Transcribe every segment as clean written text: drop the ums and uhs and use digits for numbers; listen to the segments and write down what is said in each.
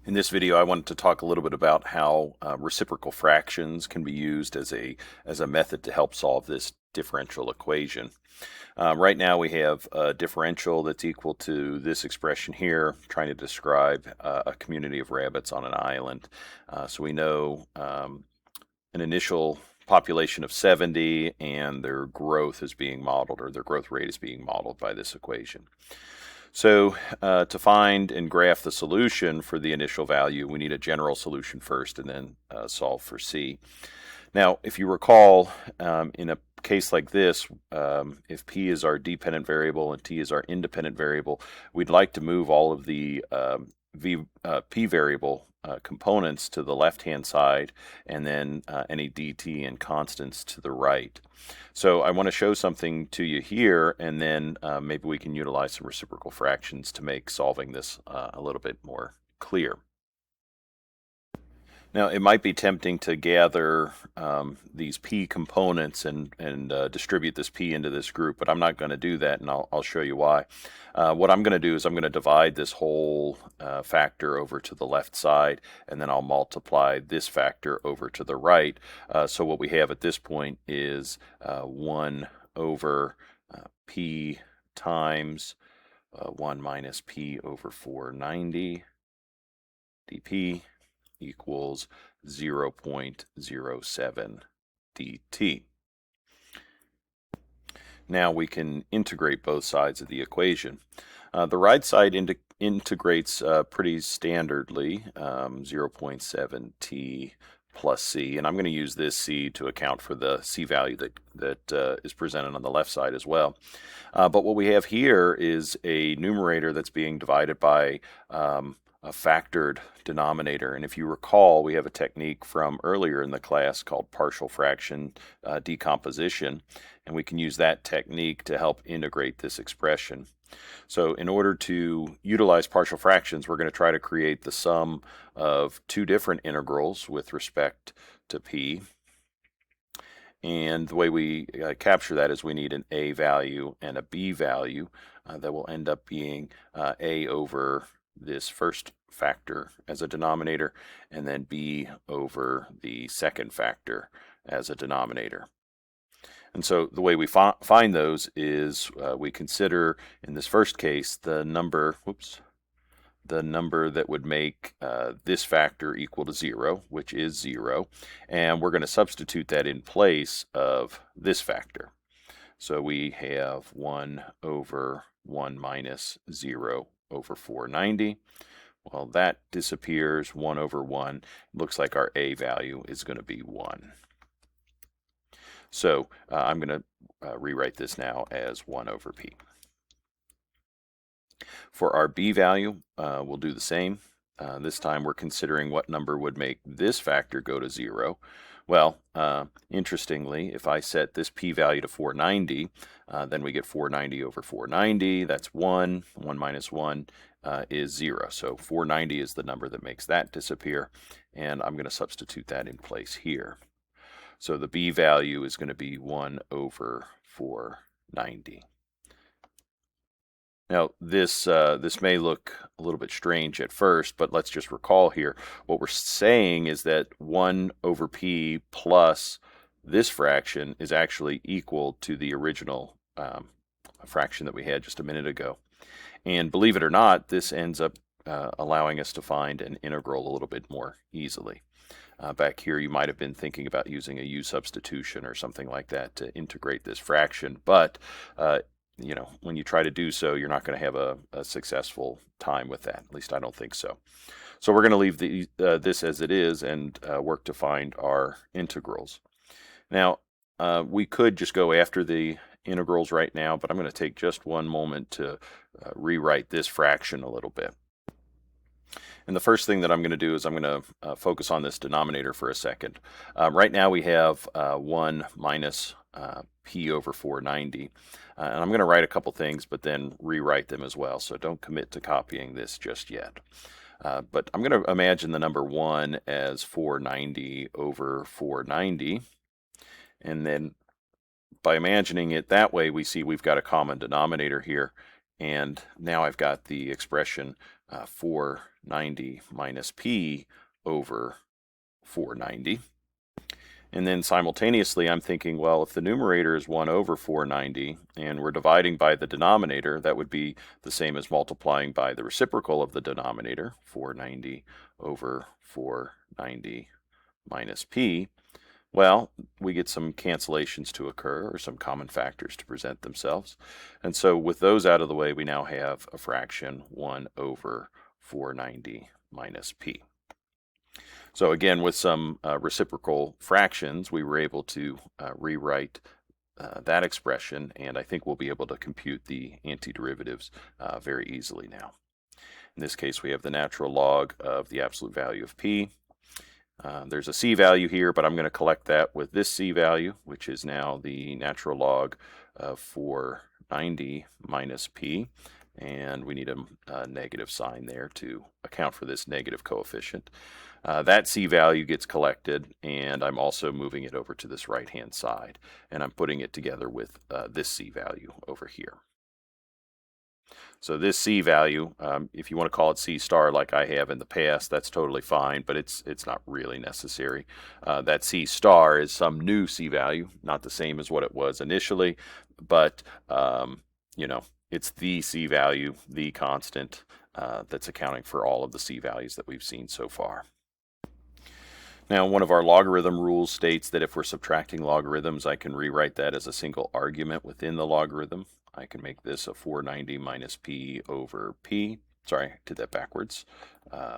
In this video, I wanted to talk a little bit about how reciprocal fractions can be used as a method to help solve this differential equation. Right now we have a differential that's equal to this expression here, trying to describe a community of rabbits on an island. So we know an initial population of 70 and their growth is being modeled, or their growth rate is being modeled by this equation. So to find and graph the solution for the initial value, we need a general solution first and then solve for C. Now, if you recall, in a case like this, if P is our dependent variable and T is our independent variable, we'd like to move all of the P variable components to the left-hand side, and then any dt and constants to the right. So I want to show something to you here, and then maybe we can utilize some reciprocal fractions to make solving this a little bit more clear. Now, it might be tempting to gather these P components and distribute this P into this group, but I'm not going to do that, and I'll show you why. What I'm going to do is I'm going to divide this whole factor over to the left side, and then I'll multiply this factor over to the right. So what we have at this point is 1 over P times 1 minus P over 490 dP equals 0.07 dt. Now we can integrate both sides of the equation. The right side integrates pretty standardly, 0.7 t plus c, and I'm going to use this c to account for the c value that is presented on the left side as well. But what we have here is a numerator that's being divided by a factored denominator. And if you recall, we have a technique from earlier in the class called partial fraction decomposition, and we can use that technique to help integrate this expression. So in order to utilize partial fractions, we're going to try to create the sum of two different integrals with respect to p. And the way we capture that is we need an a value and a b value that will end up being a over this first factor as a denominator, and then b over the second factor as a denominator. And so the way we find those is we consider, in this first case, the number that would make this factor equal to 0, which is 0, and we're going to substitute that in place of this factor. So we have 1 over 1 minus 0 over 490. Well, that disappears. 1 over 1. It looks like our a value is going to be 1. So I'm going to rewrite this now as 1 over p. For our b value, we'll do the same. This time we're considering what number would make this factor go to 0. Well, interestingly, if I set this p value to 490, then we get 490 over 490. That's 1. 1 minus 1 is 0. So 490 is the number that makes that disappear, and I'm going to substitute that in place here. So the b value is going to be 1 over 490. Now, this may look a little bit strange at first, but let's just recall here. What we're saying is that 1 over p plus this fraction is actually equal to the original fraction that we had just a minute ago. And believe it or not, this ends up allowing us to find an integral a little bit more easily. Back here, you might have been thinking about using a u substitution or something like that to integrate this fraction, but when you try to do so, you're not going to have a successful time with that. At least I don't think so. So we're going to leave this as it is and work to find our integrals. Now, we could just go after the integrals right now, but I'm going to take just one moment to rewrite this fraction a little bit. And the first thing that I'm going to do is I'm going to focus on this denominator for a second. Right now we have 1 minus p over 490. And I'm going to write a couple things, but then rewrite them as well. So don't commit to copying this just yet. But I'm going to imagine the number 1 as 490 over 490. And then by imagining it that way, we see we've got a common denominator here. And now I've got the expression 490 minus p over 490. And then simultaneously, I'm thinking, well, if the numerator is 1 over 490 and we're dividing by the denominator, that would be the same as multiplying by the reciprocal of the denominator, 490 over 490 minus p. Well, we get some cancellations to occur or some common factors to present themselves. And so with those out of the way, we now have a fraction 1 over 490 minus p. So again, with some reciprocal fractions, we were able to rewrite that expression, and I think we'll be able to compute the antiderivatives very easily now. In this case, we have the natural log of the absolute value of p. There's a c value here, but I'm going to collect that with this c value, which is now the natural log of 490 minus p. And we need a negative sign there to account for this negative coefficient. That c value gets collected, and I'm also moving it over to this right-hand side, and I'm putting it together with this c value over here. So this c value, if you want to call it c star like I have in the past, that's totally fine, but it's not really necessary. That c star is some new c value, not the same as what it was initially, but you know, it's the c value, the constant that's accounting for all of the c values that we've seen so far. Now, one of our logarithm rules states that if we're subtracting logarithms, I can rewrite that as a single argument within the logarithm. I can make this a 490 minus p over p. Sorry, I did that backwards.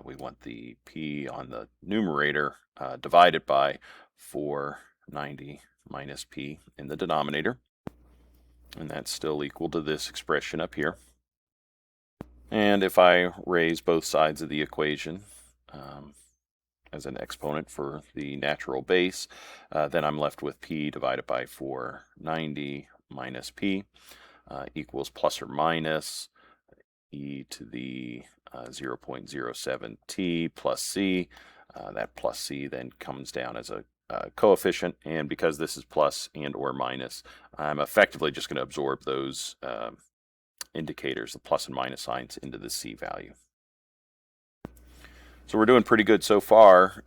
We want the p on the numerator divided by 490 minus p in the denominator. And that's still equal to this expression up here. And if I raise both sides of the equation as an exponent for the natural base, then I'm left with p divided by 490 minus p equals plus or minus e to the 0.07 t plus c. That plus c then comes down as a coefficient, and because this is plus and or minus, I'm effectively just going to absorb those indicators, the plus and minus signs, into the c value. So we're doing pretty good so far,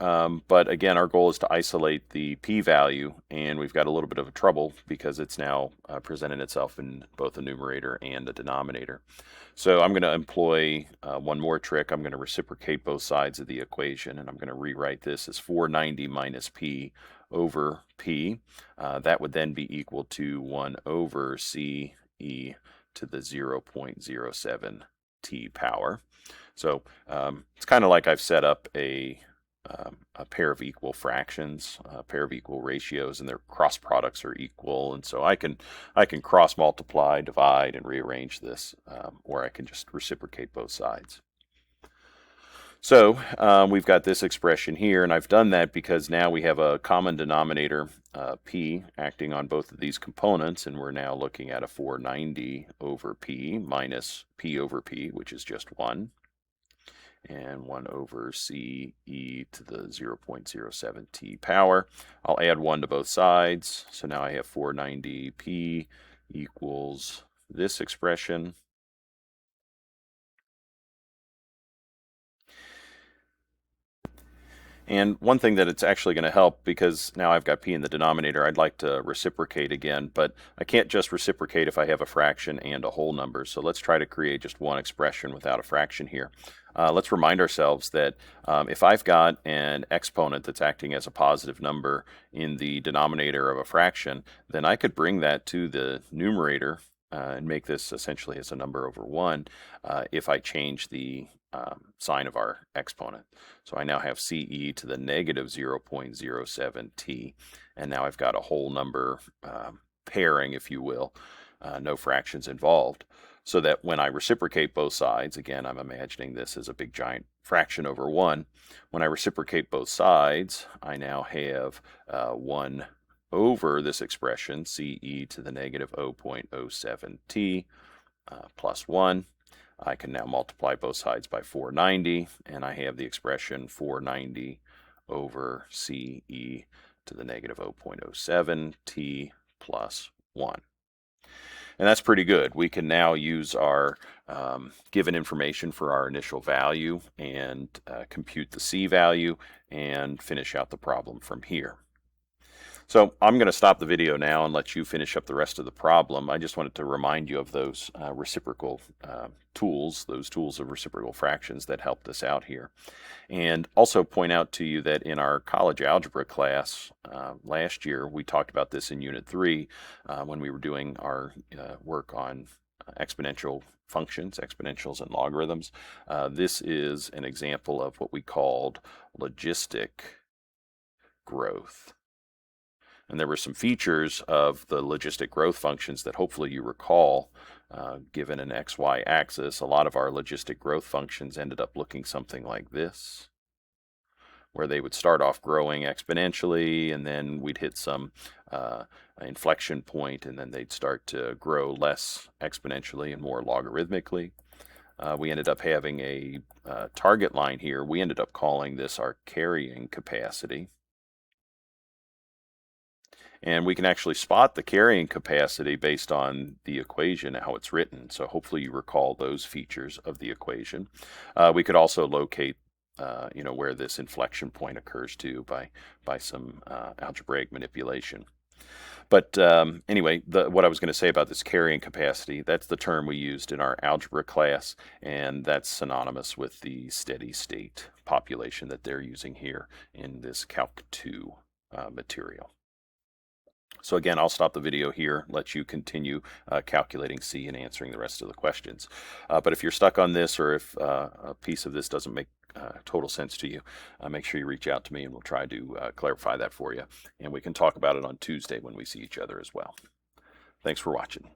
but again, our goal is to isolate the p-value, and we've got a little bit of a trouble because it's now presented itself in both a numerator and a denominator. So I'm going to employ one more trick. I'm going to reciprocate both sides of the equation, and I'm going to rewrite this as 490 minus p over p. That would then be equal to 1 over c e to the 0.07 t power. So it's kind of like I've set up a pair of equal fractions, a pair of equal ratios, and their cross products are equal. And so I can cross multiply, divide, and rearrange this, or I can just reciprocate both sides. So we've got this expression here, and I've done that because now we have a common denominator, p, acting on both of these components, and we're now looking at a 490 over p minus p over p, which is just 1. And 1 over c e to the 0.07 t power. I'll add 1 to both sides. So now I have 490p equals this expression. And one thing that it's actually going to help, because now I've got p in the denominator, I'd like to reciprocate again, but I can't just reciprocate if I have a fraction and a whole number. So let's try to create just one expression without a fraction here. Let's remind ourselves that if I've got an exponent that's acting as a positive number in the denominator of a fraction, then I could bring that to the numerator and make this essentially as a number over 1 if I change the sign of our exponent. So I now have ce to the negative 0.07 t, and now I've got a whole number pairing, if you will, no fractions involved, so that when I reciprocate both sides, again, I'm imagining this as a big giant fraction over 1. When I reciprocate both sides, I now have 1 over this expression, ce to the negative 0.07 t plus 1. I can now multiply both sides by 490, and I have the expression 490 over ce to the negative 0.07 t plus 1. And that's pretty good. We can now use our given information for our initial value and compute the C value and finish out the problem from here. So I'm going to stop the video now and let you finish up the rest of the problem. I just wanted to remind you of those reciprocal tools, those tools of reciprocal fractions that helped us out here. And also point out to you that in our college algebra class last year, we talked about this in Unit 3 when we were doing our work on exponential functions, exponentials and logarithms. This is an example of what we called logistic growth. And there were some features of the logistic growth functions that hopefully you recall. Given an xy axis, a lot of our logistic growth functions ended up looking something like this, where they would start off growing exponentially, and then we'd hit some inflection point, and then they'd start to grow less exponentially and more logarithmically. We ended up having a target line here. We ended up calling this our carrying capacity. And we can actually spot the carrying capacity based on the equation, how it's written. So hopefully you recall those features of the equation. We could also locate where this inflection point occurs to by some algebraic manipulation. But anyway, what I was going to say about this carrying capacity, that's the term we used in our algebra class, and that's synonymous with the steady state population that they're using here in this Calc 2 material. So again, I'll stop the video here, let you continue calculating C and answering the rest of the questions. But if you're stuck on this, or if a piece of this doesn't make total sense to you, make sure you reach out to me and we'll try to clarify that for you. And we can talk about it on Tuesday when we see each other as well. Thanks for watching.